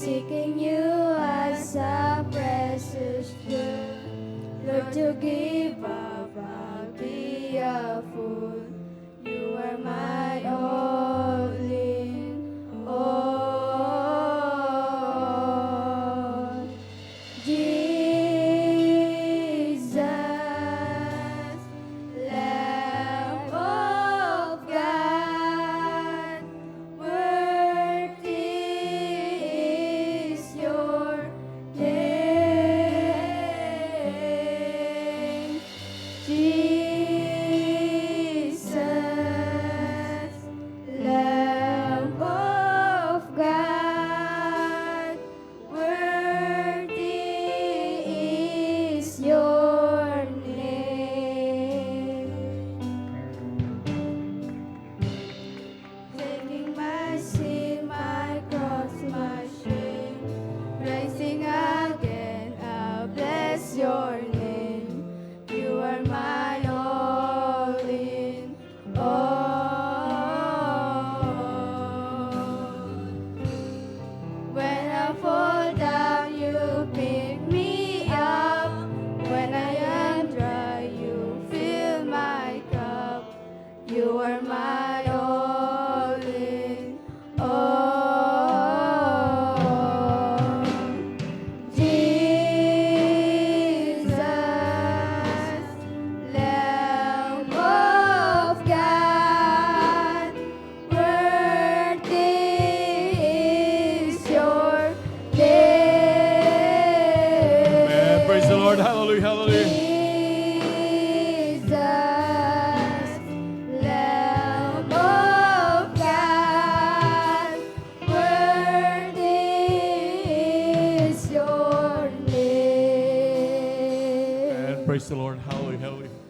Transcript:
seeking you as a precious jewel. Lord, to give up, I'll be a fool. You are my all in all. Jesus, Lamb of God, worthy is your name. Jesus, Lamb of God, worthy is your name. Taking my sin, my cross, my shame, rising again, I'll bless your name. You are my all in all. When I fall down, you pick me up. When I am dry, you fill my cup. You are my all in all. Jesus, Lamb of God, worthy is your name. Amen. Praise the Lord. Hallelujah. Hallelujah. Jesus, Lamb of God, worthy is your name. And praise the Lord. Hallelujah. Hallelujah.